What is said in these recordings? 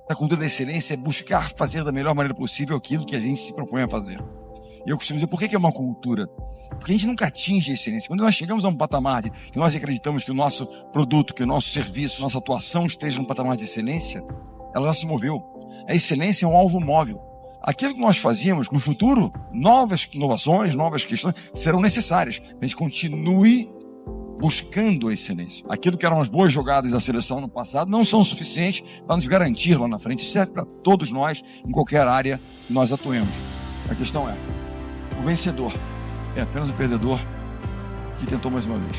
A cultura da excelência é buscar fazer da melhor maneira possível aquilo que a gente se propõe a fazer. E eu costumo dizer, por que é uma cultura? Porque a gente nunca atinge a excelência. Quando nós chegamos a um patamar de que nós acreditamos que o nosso produto, que o nosso serviço, nossa atuação esteja num patamar de excelência, ela já se moveu. A excelência é um alvo móvel. Aquilo que nós fazíamos no futuro, novas inovações, novas questões, serão necessárias. A gente continue buscando a excelência. Aquilo que eram as boas jogadas da seleção no passado não são suficientes para nos garantir lá na frente. Isso serve para todos nós, em qualquer área que nós atuemos. A questão é, o vencedor é apenas o perdedor que tentou mais uma vez.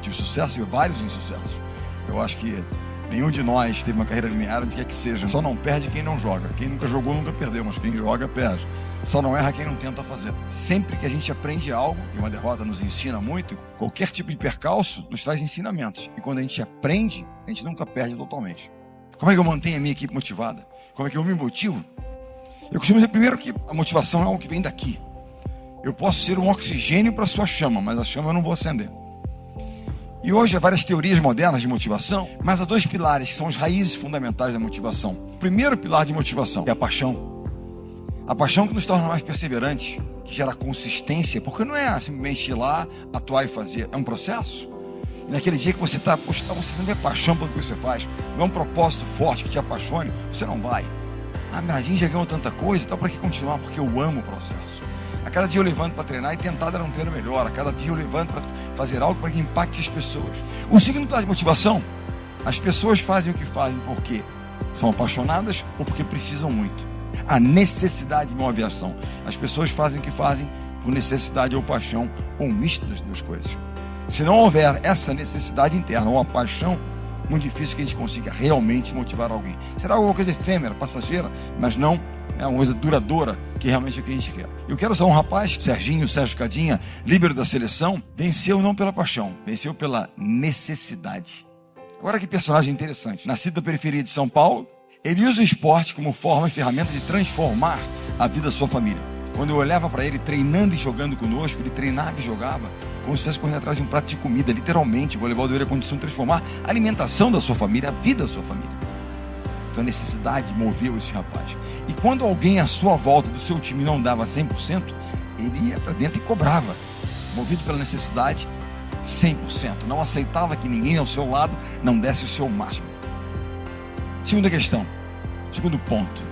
Tive sucesso e vários insucessos. Eu acho que nenhum de nós teve uma carreira linear, onde quer que seja. Só não perde quem não joga. Quem nunca jogou, nunca perdeu, mas quem joga, perde. Só não erra quem não tenta fazer. Sempre que a gente aprende algo, e uma derrota nos ensina muito, qualquer tipo de percalço nos traz ensinamentos. E quando a gente aprende, a gente nunca perde totalmente. Como é que eu mantenho a minha equipe motivada? Como é que eu me motivo? Eu costumo dizer primeiro que a motivação é algo que vem daqui. Eu posso ser um oxigênio para a sua chama, mas a chama eu não vou acender. E hoje há várias teorias modernas de motivação, mas há dois pilares que são as raízes fundamentais da motivação. O primeiro pilar de motivação é a paixão. A paixão que nos torna mais perseverantes, que gera consistência, porque não é simplesmente ir lá, atuar e fazer, é um processo. E naquele dia que você está, você não vê paixão pelo que você faz, não é um propósito forte que te apaixone, você não vai. Ah, mas a gente já ganhou tanta coisa, então para que continuar? Porque eu amo o processo. A cada dia eu levanto para treinar e tentar dar um treino melhor. A cada dia eu levanto para fazer algo para que impacte as pessoas. O segundo pilar de motivação, as pessoas fazem o que fazem porque são apaixonadas ou porque precisam muito. A necessidade move a ação. As pessoas fazem o que fazem por necessidade ou paixão, ou um misto das duas coisas. Se não houver essa necessidade interna ou a paixão, muito difícil que a gente consiga realmente motivar alguém. Será alguma coisa efêmera, passageira, mas não é uma coisa duradoura, que realmente é o que a gente quer. Eu quero usar um rapaz, Sérgio Cadinha, líbero da seleção, venceu não pela paixão, venceu pela necessidade. Agora que personagem interessante. Nascido da periferia de São Paulo, ele usa o esporte como forma e ferramenta de transformar a vida da sua família. Quando eu olhava para ele treinando e jogando conosco, ele treinava e jogava como se estivesse correndo atrás de um prato de comida, literalmente. O voleibol deu a condição de transformar a alimentação da sua família, a vida da sua família. Então a necessidade moveu esse rapaz. E quando alguém à sua volta do seu time não dava 100%, ele ia para dentro e cobrava. Movido pela necessidade, 100%. Não aceitava que ninguém ao seu lado não desse o seu máximo. Segunda questão, segundo ponto.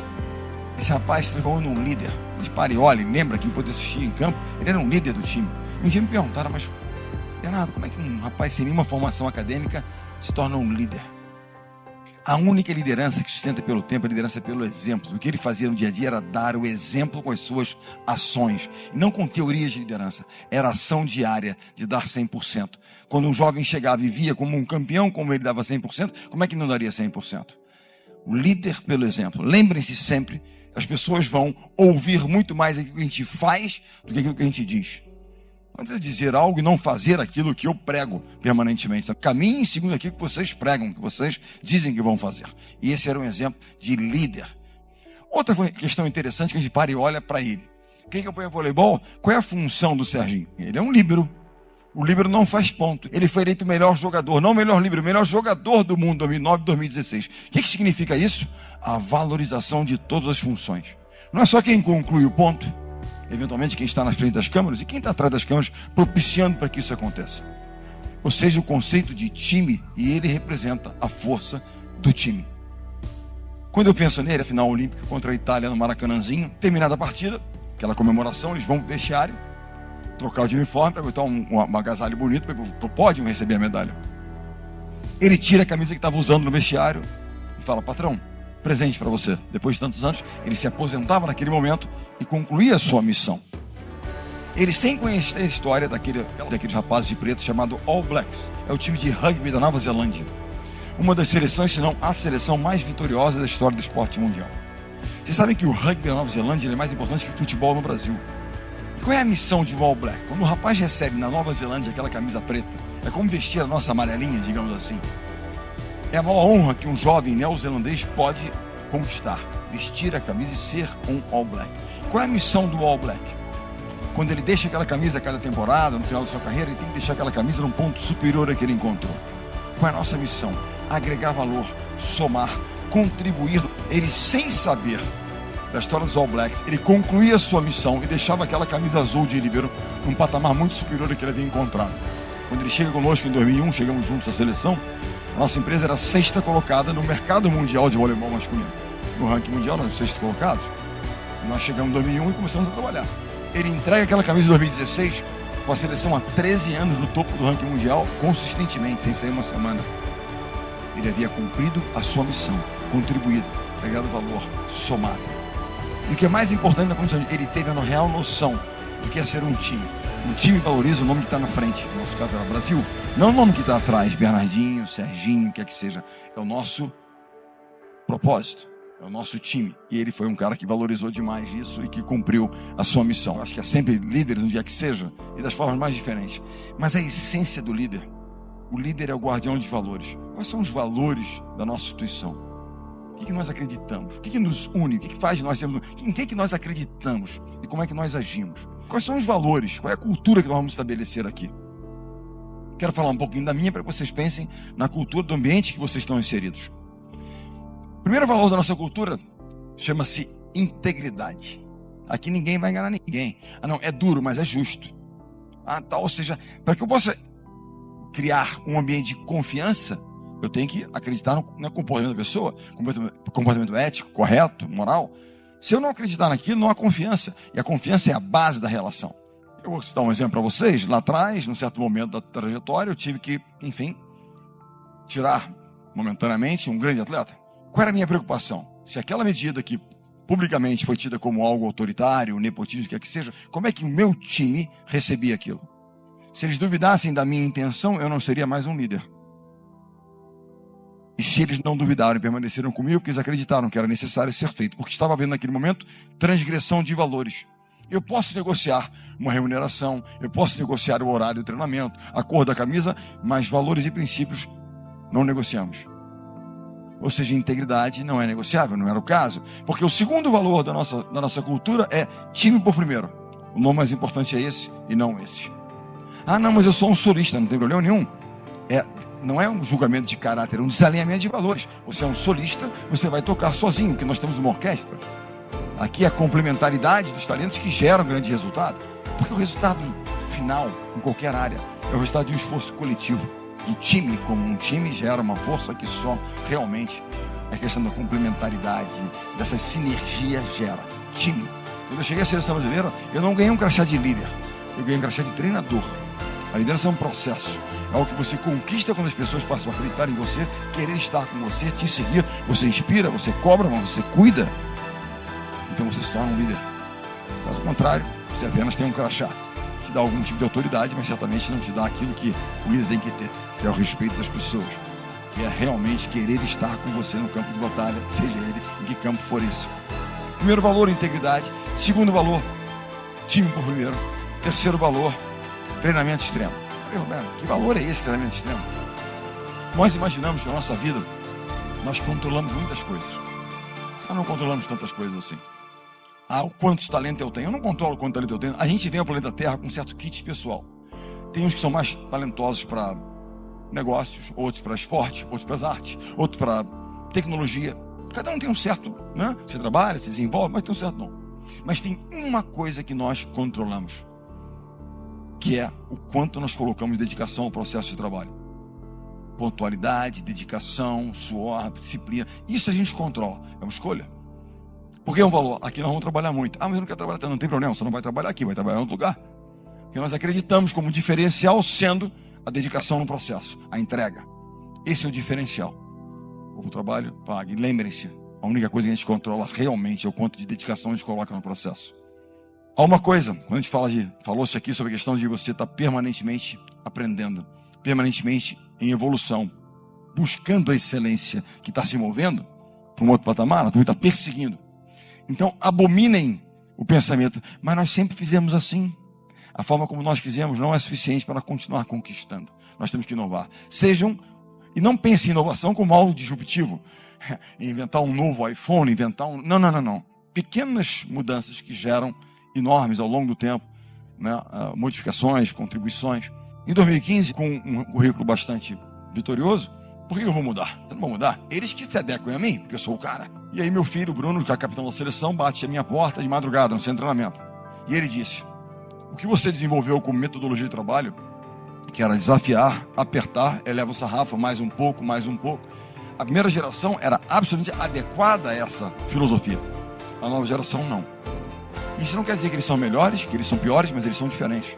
Esse rapaz se transformou num líder. De Parioli, lembra quem pôde assistir em campo? Ele era um líder do time. Um dia me perguntaram, mas Bernardo, como é que um rapaz sem nenhuma formação acadêmica se torna um líder? A única liderança que sustenta pelo tempo é a liderança pelo exemplo. O que ele fazia no dia a dia era dar o exemplo com as suas ações, não com teorias de liderança. Era ação diária de dar 100%. Quando um jovem chegava e via como um campeão, como ele dava 100%, como é que não daria 100%? O líder pelo exemplo. Lembrem-se sempre, as pessoas vão ouvir muito mais aquilo que a gente faz do que aquilo que a gente diz. Não adianta dizer algo e não fazer aquilo que eu prego permanentemente. Então, caminhem segundo aquilo que vocês pregam, que vocês dizem que vão fazer. E esse era um exemplo de líder. Outra questão interessante que a gente para e olha para ele. Quem apoia voleibol? Qual é a função do Serginho? Ele é um líbero. O líbero não faz ponto. Ele foi eleito o melhor jogador, não o melhor líbero, o melhor jogador do mundo, 2009 e 2016. O que significa isso? A valorização de todas as funções. Não é só quem conclui o ponto, eventualmente quem está na frente das câmeras e quem está atrás das câmeras propiciando para que isso aconteça. Ou seja, o conceito de time, e ele representa a força do time. Quando eu penso nele, a final olímpica contra a Itália no Maracanãzinho, terminada a partida, aquela comemoração, eles vão para o vestiário, trocar de uniforme para botar um agasalho bonito para o pódio receber a medalha. Ele tira a camisa que estava usando no vestiário e fala, patrão, presente para você. Depois de tantos anos, ele se aposentava naquele momento e concluía a sua missão. Ele, sem conhecer a história daqueles rapazes de preto chamado All Blacks, é o time de rugby da Nova Zelândia. Uma das seleções, se não a seleção mais vitoriosa da história do esporte mundial. Vocês sabem que o rugby da Nova Zelândia é mais importante que o futebol no Brasil. Qual é a missão de um All Black? Quando o rapaz recebe na Nova Zelândia aquela camisa preta, é como vestir a nossa amarelinha, digamos assim. É a maior honra que um jovem neozelandês pode conquistar, vestir a camisa e ser um All Black. Qual é a missão do All Black? Quando ele deixa aquela camisa a cada temporada, no final da sua carreira, ele tem que deixar aquela camisa num ponto superior a que ele encontrou. Qual é a nossa missão? Agregar valor, somar, contribuir. Ele, sem saber da história dos All Blacks, ele concluía a sua missão e deixava aquela camisa azul de líbero num patamar muito superior ao que ele havia encontrado. Quando ele chega conosco em 2001, chegamos juntos à seleção, a nossa empresa era a 6ª colocada no mercado mundial de voleibol masculino. No ranking mundial, nós somos 6º colocados. Nós chegamos em 2001 e começamos a trabalhar. Ele entrega aquela camisa de 2016 com a seleção há 13 anos no topo do ranking mundial, consistentemente, sem sair uma semana. Ele havia cumprido a sua missão, contribuído, agregado valor, somado. E o que é mais importante na condição, ele teve a real noção do que é ser um time. Um time valoriza o nome que está na frente. No nosso caso era Brasil. Não o nome que está atrás, Bernardinho, Serginho, o que é que seja. É o nosso propósito, é o nosso time. E ele foi um cara que valorizou demais isso e que cumpriu a sua missão. Acho que é sempre líderes, onde é que seja, e das formas mais diferentes. Mas a essência do líder, o líder é o guardião dos valores. Quais são os valores da nossa instituição? O que nós acreditamos? O que nos une? O que faz nós sermos? Em que nós acreditamos? E como é que nós agimos? Quais são os valores? Qual é a cultura que nós vamos estabelecer aqui? Quero falar um pouquinho da minha para que vocês pensem na cultura do ambiente que vocês estão inseridos. O primeiro valor da nossa cultura chama-se integridade. Aqui ninguém vai enganar ninguém. Não, é duro, mas é justo. Ou seja, para que eu possa criar um ambiente de confiança, eu tenho que acreditar no comportamento da pessoa, comportamento ético, correto, moral. Se eu não acreditar naquilo, não há confiança. E a confiança é a base da relação. Eu vou citar um exemplo para vocês. Lá atrás, num certo momento da trajetória, eu tive que, enfim, tirar momentaneamente um grande atleta. Qual era a minha preocupação? Se aquela medida que publicamente foi tida como algo autoritário, nepotismo, o que é que seja, como é que o meu time recebia aquilo? Se eles duvidassem da minha intenção, eu não seria mais um líder. E se eles não duvidaram e permaneceram comigo, porque eles acreditaram que era necessário ser feito, porque estava havendo naquele momento transgressão de valores. Eu posso negociar uma remuneração, eu posso negociar o horário do treinamento, a cor da camisa, mas valores e princípios não negociamos. Ou seja, integridade não é negociável, não era o caso. Porque o segundo valor da nossa cultura é time por primeiro. O nome mais importante é esse e não esse. Não, mas eu sou um solista, não tem problema nenhum. Não é um julgamento de caráter, é um desalinhamento de valores. Você é um solista, você vai tocar sozinho, porque nós temos uma orquestra. Aqui é a complementaridade dos talentos que geram grande resultado. Porque o resultado final, em qualquer área, é o resultado de um esforço coletivo. Do time como um time gera uma força que só realmente a questão da complementaridade, dessa sinergia gera. Time. Quando eu cheguei à seleção brasileira, eu não ganhei um crachá de líder, eu ganhei um crachá de treinador. A liderança é um processo. É algo que você conquista quando as pessoas passam a acreditar em você, querer estar com você, te seguir. Você inspira, você cobra, mas você cuida. Então você se torna um líder. Caso contrário, você apenas tem um crachá. Te dá algum tipo de autoridade, mas certamente não te dá aquilo que o líder tem que ter, que é o respeito das pessoas. Que é realmente querer estar com você no campo de batalha, seja ele em que campo for esse. Primeiro valor, integridade. Segundo valor, time por primeiro. Terceiro valor, treinamento extremo. Roberto, que valor é esse treinamento extremo? Nós imaginamos que na nossa vida nós controlamos muitas coisas. Nós não controlamos tantas coisas assim. O quantos talentos eu tenho? Eu não controlo quanto talento eu tenho. A gente vem ao planeta Terra com um certo kit pessoal. Tem uns que são mais talentosos para negócios, outros para esporte, outros para as artes, outros para tecnologia. Cada um tem um certo, né? Você trabalha, se desenvolve, mas tem um certo não. Mas tem uma coisa que nós controlamos, que é o quanto nós colocamos dedicação ao processo de trabalho. Pontualidade, dedicação, suor, disciplina. Isso a gente controla. É uma escolha. Porque é um valor. Aqui nós vamos trabalhar muito. Mas eu não quero trabalhar tanto. Não tem problema. Você não vai trabalhar aqui, vai trabalhar em outro lugar. Porque nós acreditamos como diferencial sendo a dedicação no processo. A entrega. Esse é o diferencial. O trabalho paga. E lembrem-se, a única coisa que a gente controla realmente é o quanto de dedicação a gente coloca no processo. Há uma coisa, quando a gente falou-se aqui sobre a questão de você estar permanentemente aprendendo, permanentemente em evolução, buscando a excelência que está se movendo para um outro patamar, também está perseguindo. Então, abominem o pensamento, mas nós sempre fizemos assim. A forma como nós fizemos não é suficiente para continuar conquistando. Nós temos que inovar. E não pensem em inovação como algo disruptivo. Inventar um novo iPhone, Não. Pequenas mudanças que geram enormes ao longo do tempo, né? Modificações, contribuições. Em 2015, com um currículo bastante vitorioso, Por que eu vou mudar? Eu não vou mudar. Eles que se adequam a mim, porque eu sou o cara. E aí meu filho, Bruno, que é capitão da seleção, bate a minha porta de madrugada no centro de treinamento. E ele disse: o que você desenvolveu como metodologia de trabalho, que era desafiar, apertar, eleva o sarrafo, mais um pouco, mais um pouco. A primeira geração era absolutamente adequada a essa filosofia. A nova geração não. Isso não quer dizer que eles são melhores, que eles são piores, mas eles são diferentes.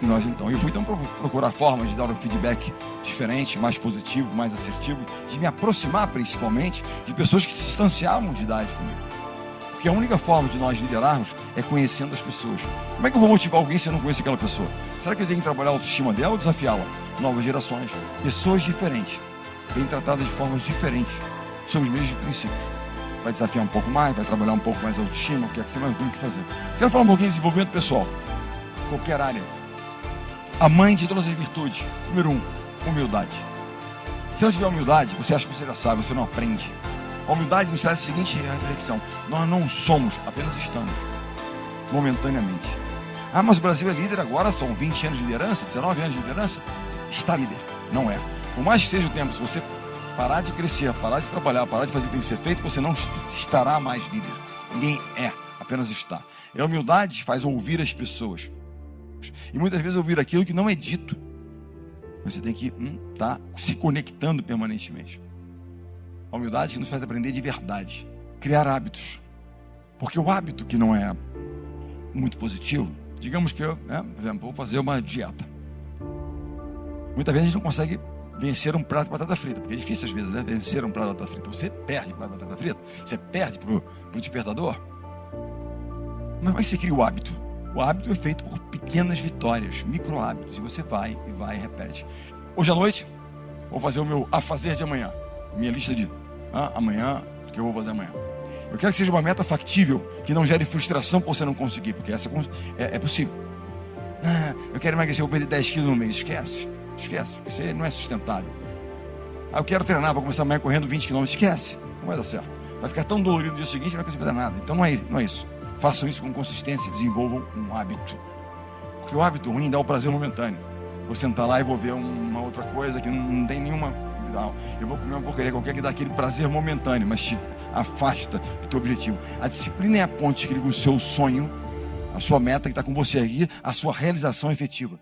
E nós então, eu fui então procurar formas de dar um feedback diferente, mais positivo, mais assertivo, de me aproximar principalmente de pessoas que se distanciavam de idade comigo. Porque a única forma de nós liderarmos é conhecendo as pessoas. Como é que eu vou motivar alguém se eu não conheço aquela pessoa? Será que eu tenho que trabalhar a autoestima dela ou desafiá-la? Novas gerações, pessoas diferentes, bem tratadas de formas diferentes, sob os mesmos princípios. Vai desafiar um pouco mais, vai trabalhar um pouco mais a autoestima, o que é que você mais tem que fazer. Quero falar um pouquinho de desenvolvimento pessoal, qualquer área. A mãe de todas as virtudes. Número 1, humildade. Se não tiver humildade, você acha que você já sabe, você não aprende. A humildade nos traz a seguinte reflexão: nós não somos, apenas estamos, momentaneamente. Ah, mas o Brasil é líder agora, são 20 anos de liderança, 19 anos de liderança. Está líder, não é. Por mais que seja o tempo, se você parar de crescer, parar de trabalhar, parar de fazer o que tem que ser feito, você não estará mais líder. Ninguém é, apenas está. E a humildade faz ouvir as pessoas. E muitas vezes ouvir aquilo que não é dito. Você tem que estar se conectando permanentemente. A humildade que nos faz aprender de verdade. Criar hábitos. Porque o hábito que não é muito positivo, digamos que eu, por exemplo, vou fazer uma dieta. Muitas vezes a gente não consegue vencer um prato de batata frita, porque é difícil às vezes, vencer um prato de batata frita. Você perde para a batata frita, você perde para o despertador. Mas você cria o hábito. O hábito é feito por pequenas vitórias, micro hábitos, e você vai e repete. Hoje à noite, vou fazer o meu a fazer de amanhã, minha lista de amanhã, o que eu vou fazer amanhã. Eu quero que seja uma meta factível, que não gere frustração por você não conseguir, porque essa é possível. Eu quero emagrecer, eu vou perder 10 quilos no mês. Esquece, porque isso não é sustentável. Eu quero treinar, vou começar amanhã correndo 20 km, esquece, não vai dar certo. Vai ficar tão dolorido no dia seguinte, não vai conseguir fazer nada. Então não é isso. Façam isso com consistência, desenvolvam um hábito. Porque o hábito ruim dá o prazer momentâneo. Vou sentar lá e vou ver uma outra coisa que não tem nenhuma... Eu vou comer uma porcaria qualquer que dá aquele prazer momentâneo, mas te afasta do teu objetivo. A disciplina é a ponte que liga o seu sonho, a sua meta que está com você aqui, a sua realização efetiva.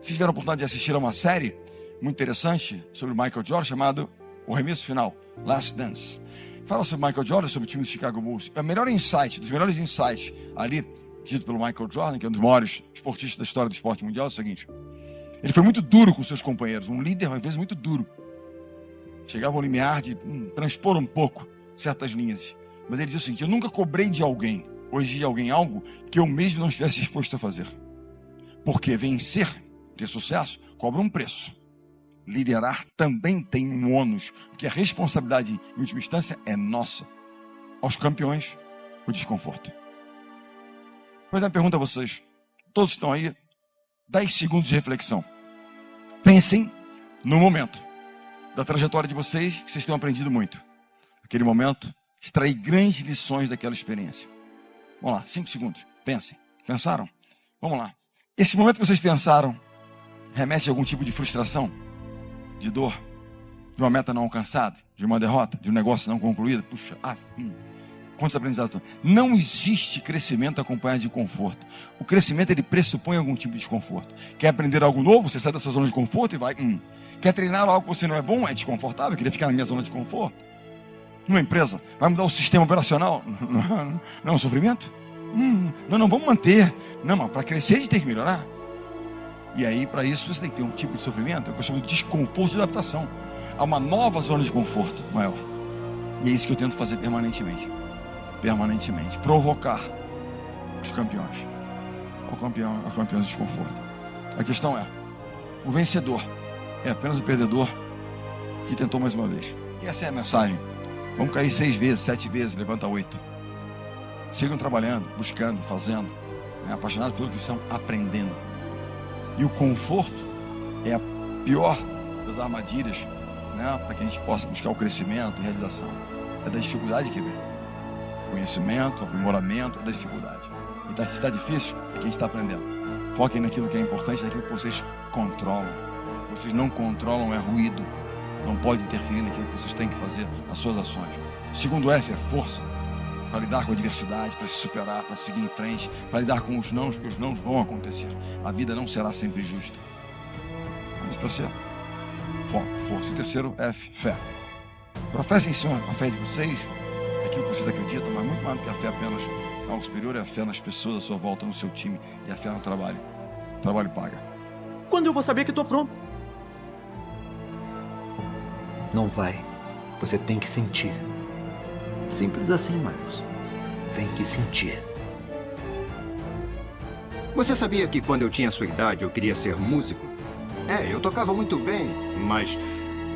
Vocês tiveram a oportunidade de assistir a uma série muito interessante sobre Michael Jordan, chamado O Arremesso Final, Last Dance. Fala sobre Michael Jordan, sobre o time do Chicago Bulls. É o melhor insight, dos melhores insights ali, dito pelo Michael Jordan, que é um dos maiores esportistas da história do esporte mundial, é o seguinte: ele foi muito duro com seus companheiros, um líder, às vezes, muito duro. Chegava ao limiar de transpor um pouco certas linhas. Mas ele dizia o seguinte: eu nunca cobrei de alguém, ou exigi de alguém algo que eu mesmo não estivesse disposto a fazer. Porque vencer, ter sucesso, cobra um preço. Liderar também tem um ônus, porque a responsabilidade, em última instância, é nossa. Aos campeões, o desconforto. Mas uma pergunta a vocês, todos estão aí, 10 segundos de reflexão. Pensem no momento da trajetória de vocês, que vocês tenham aprendido muito. Aquele momento, extrair grandes lições daquela experiência. Vamos lá, 5 segundos, pensem. Pensaram? Vamos lá. Esse momento que vocês pensaram, remete a algum tipo de frustração? De dor, de uma meta não alcançada, de uma derrota, de um negócio não concluído? Puxa, quantos aprendizados? Não existe crescimento acompanhado de conforto. O crescimento, ele pressupõe algum tipo de desconforto. Quer aprender algo novo? Você sai da sua zona de conforto e vai. Quer treinar algo que você não é bom? É desconfortável, eu queria ficar na minha zona de conforto. Numa empresa, vai mudar o sistema operacional? Não é um sofrimento? Não, vamos manter. Não, mas para crescer a gente tem que melhorar. E aí, para isso, você tem que ter um tipo de sofrimento, que eu chamo de desconforto de adaptação. Há uma nova zona de conforto maior. E é isso que eu tento fazer permanentemente. Provocar os campeões. Os campeões de desconforto. A questão é, o vencedor é apenas o perdedor que tentou mais uma vez. E essa é a mensagem. Vamos cair 6 vezes, 7 vezes, levanta 8. Sigam trabalhando, buscando, fazendo. Apaixonados pelo que estão aprendendo. E o conforto é a pior das armadilhas, para que a gente possa buscar o crescimento e realização. É da dificuldade que vem. Conhecimento, aprimoramento, é da dificuldade. E se está difícil, é que a gente está aprendendo. Foquem naquilo que é importante, naquilo que vocês controlam. O que vocês não controlam é ruído. não pode interferir naquilo que vocês têm que fazer, nas suas ações. O segundo F é força, para lidar com a adversidade, para se superar, para seguir em frente, para lidar com os nãos, porque os nãos vão acontecer. A vida não será sempre justa. Mas para você, foco, força. E o terceiro F, fé. Professem, Senhor, a fé de vocês, aquilo que vocês acreditam, mas muito mais do que a fé apenas em algo superior, é a fé nas pessoas à sua volta, no seu time, e a fé no trabalho. O trabalho paga. Quando eu vou saber que tô pronto? Não vai. Você tem que sentir. Simples assim, Miles. Tem que sentir. Você sabia que quando eu tinha sua idade eu queria ser músico? Eu tocava muito bem, mas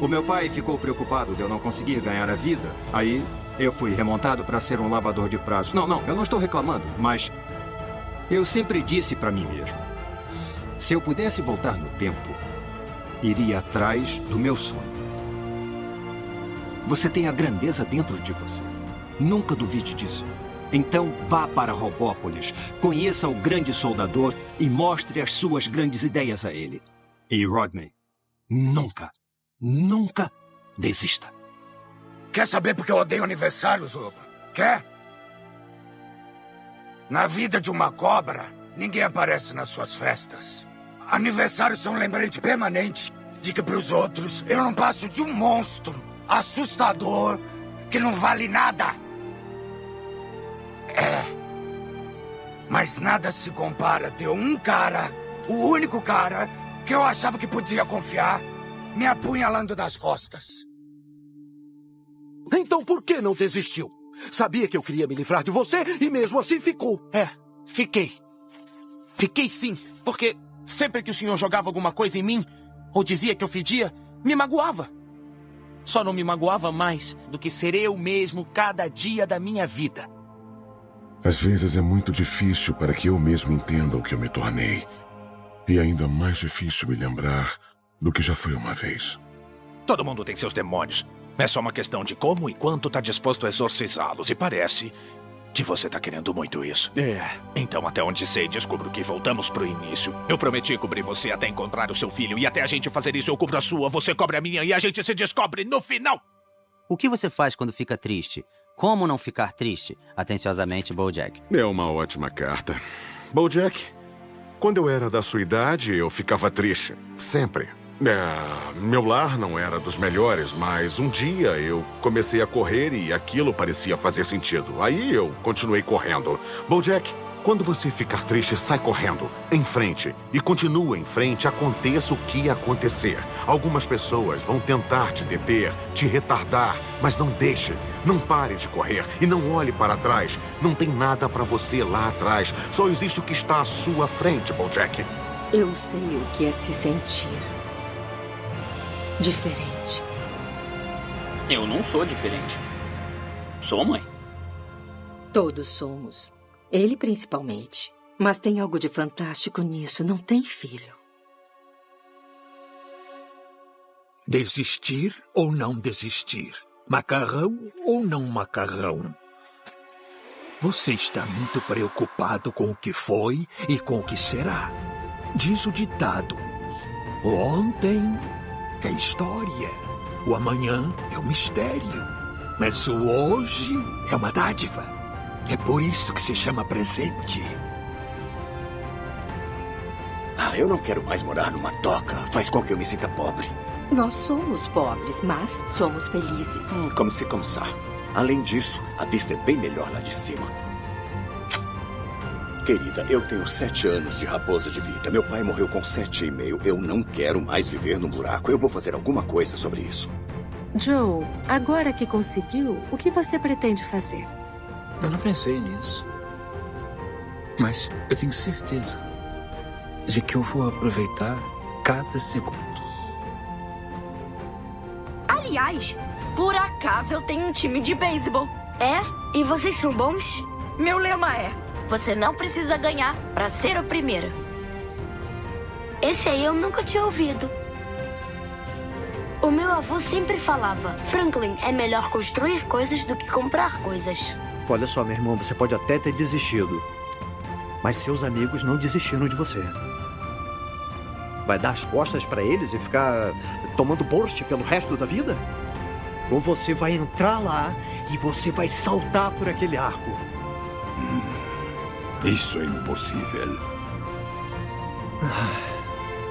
o meu pai ficou preocupado de eu não conseguir ganhar a vida. Aí eu fui remontado para ser um lavador de pratos. Não, eu não estou reclamando, mas eu sempre disse para mim mesmo: se eu pudesse voltar no tempo, iria atrás do meu sonho. Você tem a grandeza dentro de você. Nunca duvide disso. Então vá para Robópolis, conheça o grande soldador e mostre as suas grandes ideias a ele. E Rodney, nunca desista. Quer saber porque eu odeio aniversários, Lobo? Quer? Na vida de uma cobra, ninguém aparece nas suas festas. Aniversários são um lembrete permanente de que para os outros eu não passo de um monstro assustador que não vale nada. Mas nada se compara a ter um cara, o único cara, que eu achava que podia confiar, me apunhalando das costas. Então por que não desistiu? Sabia que eu queria me livrar de você e mesmo assim ficou. Fiquei. Fiquei sim, porque sempre que o senhor jogava alguma coisa em mim, ou dizia que eu fedia, me magoava. Só não me magoava mais do que ser eu mesmo cada dia da minha vida. Às vezes é muito difícil para que eu mesmo entenda o que eu me tornei. E ainda mais difícil me lembrar do que já foi uma vez. Todo mundo tem seus demônios. É só uma questão de como e quanto tá disposto a exorcizá-los. E parece que você tá querendo muito isso. Então, até onde sei, descubro que voltamos pro início. Eu prometi cobrir você até encontrar o seu filho. E até a gente fazer isso, eu cubro a sua, você cobre a minha. E a gente se descobre no final. O que você faz quando fica triste? Como não ficar triste? Atenciosamente, Bojack. É uma ótima carta. Bojack, quando eu era da sua idade, eu ficava triste. Sempre. Meu lar não era dos melhores, mas um dia eu comecei a correr e aquilo parecia fazer sentido. Aí eu continuei correndo. Bojack, quando você ficar triste, sai correndo. Em frente. E continua em frente, aconteça o que acontecer. Algumas pessoas vão tentar te deter, te retardar, mas não deixe. Não pare de correr e não olhe para trás. Não tem nada para você lá atrás. Só existe o que está à sua frente, Bojack. Eu sei o que é se sentir diferente. Eu não sou diferente. Sou, mãe. Todos somos. Ele principalmente. Mas tem algo de fantástico nisso, não tem, filho? Desistir ou não desistir? Macarrão ou não macarrão? Você está muito preocupado com o que foi e com o que será. Diz o ditado: o ontem é história, o amanhã é um mistério, mas o hoje é uma dádiva. É por isso que se chama presente. Eu não quero mais morar numa toca. Faz com que eu me sinta pobre. Nós somos pobres, mas somos felizes. Como se cansar. Além disso, a vista é bem melhor lá de cima. Querida, eu tenho 7 anos de raposa de vida. Meu pai morreu com 7,5. Eu não quero mais viver no buraco. Eu vou fazer alguma coisa sobre isso. Joe, agora que conseguiu, o que você pretende fazer? Eu não pensei nisso. Mas eu tenho certeza de que eu vou aproveitar cada segundo. Aliás, por acaso eu tenho um time de beisebol. É? E vocês são bons? Meu lema é: você não precisa ganhar para ser o primeiro. Esse aí eu nunca tinha ouvido. O meu avô sempre falava: Franklin, é melhor construir coisas do que comprar coisas. Olha só, meu irmão, você pode até ter desistido, mas seus amigos não desistiram de você. Vai dar as costas pra eles e ficar tomando borscht pelo resto da vida? Ou você vai entrar lá e você vai saltar por aquele arco? Isso é impossível.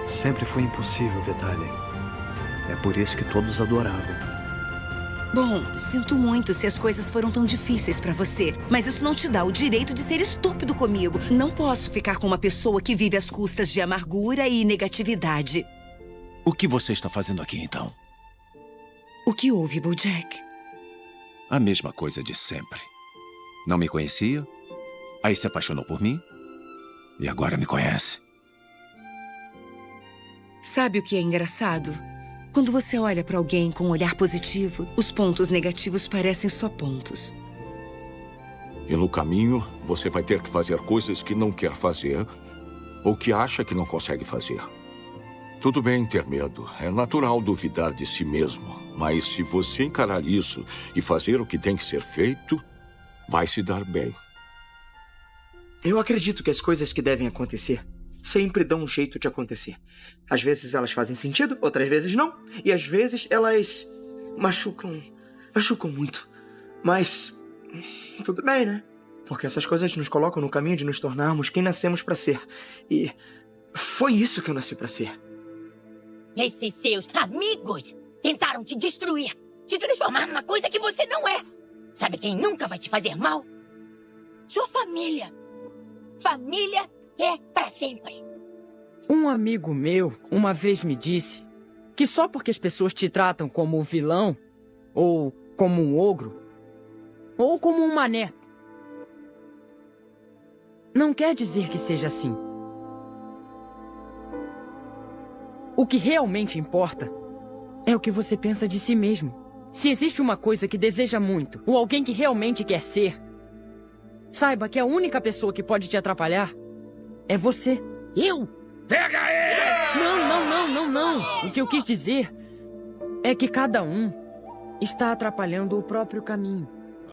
Sempre foi impossível, Vitaly. É por isso que todos adoravam. Bom, sinto muito se as coisas foram tão difíceis pra você, mas isso não te dá o direito de ser estúpido comigo. Não posso ficar com uma pessoa que vive às custas de amargura e negatividade. O que você está fazendo aqui, então? O que houve, Bojack? A mesma coisa de sempre. Não me conhecia, aí se apaixonou por mim, e agora me conhece. Sabe o que é engraçado? Quando você olha pra alguém com um olhar positivo, os pontos negativos parecem só pontos. E no caminho, você vai ter que fazer coisas que não quer fazer ou que acha que não consegue fazer. Tudo bem ter medo. É natural duvidar de si mesmo. Mas se você encarar isso e fazer o que tem que ser feito, vai se dar bem. Eu acredito que as coisas que devem acontecer sempre dão um jeito de acontecer. Às vezes elas fazem sentido, outras vezes não. E às vezes elas machucam muito. Mas tudo bem, né? Porque essas coisas nos colocam no caminho de nos tornarmos quem nascemos pra ser. E foi isso que eu nasci pra ser. Esses seus amigos tentaram te destruir, te transformar numa coisa que você não é. Sabe quem nunca vai te fazer mal? Sua família. Família é pra sempre. Um amigo meu uma vez me disse que só porque as pessoas te tratam como um vilão, ou como um ogro, ou como um mané, não quer dizer que seja assim. O que realmente importa é o que você pensa de si mesmo. Se existe uma coisa que deseja muito, ou alguém que realmente quer ser, saiba que a única pessoa que pode te atrapalhar é você. Eu? Pega ele! Não. O que eu quis dizer é que cada um está atrapalhando o próprio caminho.